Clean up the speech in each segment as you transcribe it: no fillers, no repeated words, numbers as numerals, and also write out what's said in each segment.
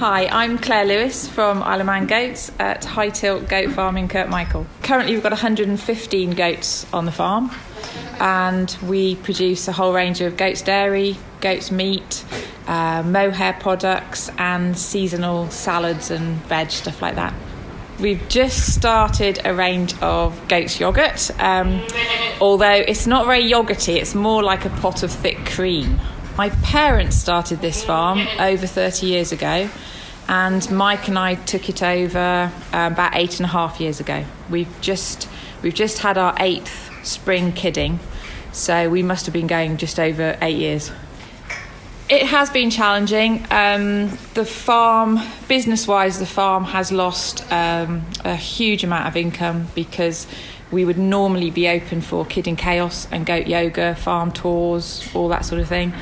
Hi, I'm Clare Lewis from Isle of Man Goats at High Tilt Goat Farm in Kirkmichael. Currently we've got 115 goats on the farm, and we produce a whole range of goat's dairy, goat's meat, mohair products and seasonal salads and veg, stuff like that. We've just started a range of goat's yoghurt, although it's not very yoghurty, it's more like a pot of thick cream. My parents started this farm over 30 years ago, and Mike and I took it over about 8.5 years ago. We've just had our 8th spring kidding, so we must have been going just over 8 years. It has been challenging. The farm, business-wise, the farm has lost a huge amount of income because we would normally be open for kidding chaos and goat yoga, farm tours, all that sort of thing.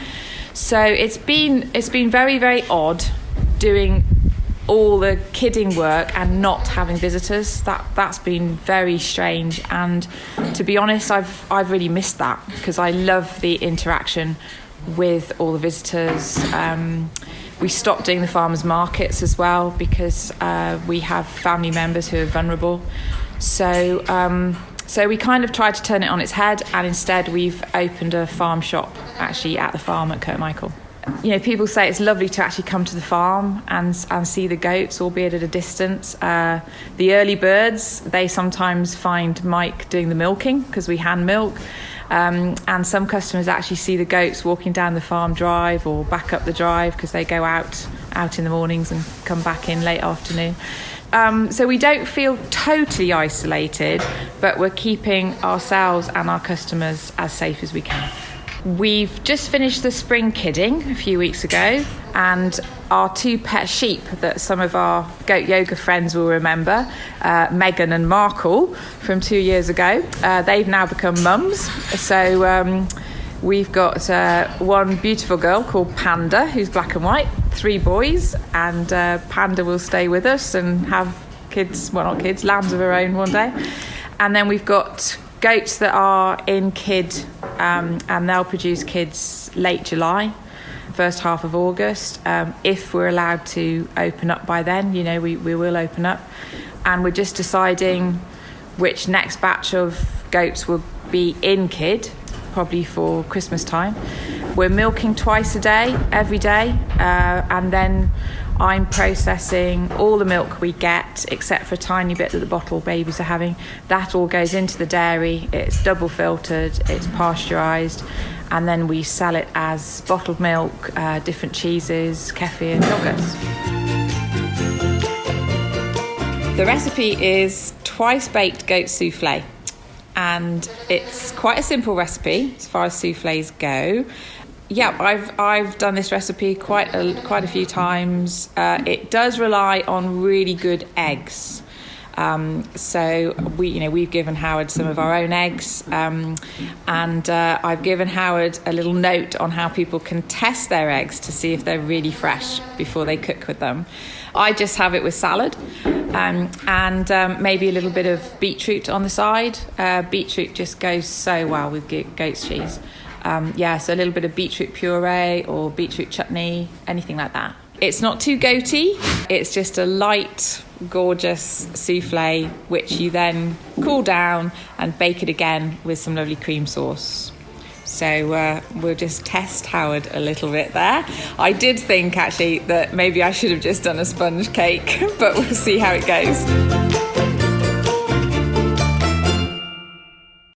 So it's been very, very odd doing all the kidding work and not having visitors. That's been very strange, and to be honest, I've really missed that because I love the interaction with all the visitors. We stopped doing the farmers markets as well because we have family members who are vulnerable. So we kind of tried to turn it on its head, and instead we've opened a farm shop actually at the farm at Kirkmichael. You know, people say it's lovely to actually come to the farm and see the goats, albeit at a distance. The early birds, they sometimes find Mike doing the milking because we hand milk. And some customers actually see the goats walking down the farm drive or back up the drive because they go out in the mornings and come back in late afternoon. So we don't feel totally isolated, but we're keeping ourselves and our customers as safe as we can. We've just finished the spring kidding a few weeks ago, and our 2 pet sheep that some of our goat yoga friends will remember, Megan and Markle from 2 years ago, they've now become mums. So we've got one beautiful girl called Panda, who's black and white, 3 boys, and Panda will stay with us and have kids, well, not kids, lambs of her own one day. And then we've got goats that are in kid, and they'll produce kids late July, first half of August. If we're allowed to open up by then, you know, we will open up. And we're just deciding which next batch of goats will be in kid, probably for Christmas time. We're milking twice a day, every day, and then I'm processing all the milk we get, except for a tiny bit that the bottle babies are having. That all goes into the dairy, it's double filtered, it's pasteurised, and then we sell it as bottled milk, different cheeses, kefir and yogurts. The recipe is twice baked goat soufflé, and it's quite a simple recipe as far as soufflés go. Yeah, I've done this recipe quite a few times. It does rely on really good eggs. So we've given Howard some of our own eggs, and I've given Howard a little note on how people can test their eggs to see if they're really fresh before they cook with them. I just have it with salad, and maybe a little bit of beetroot on the side. Beetroot just goes so well with goat's cheese. So a little bit of beetroot puree or beetroot chutney, anything like that. It's not too goaty, it's just a light, gorgeous soufflé, which you then cool down and bake it again with some lovely cream sauce. So we'll just test Howard a little bit there. I did think actually that maybe I should have just done a sponge cake, but we'll see how it goes.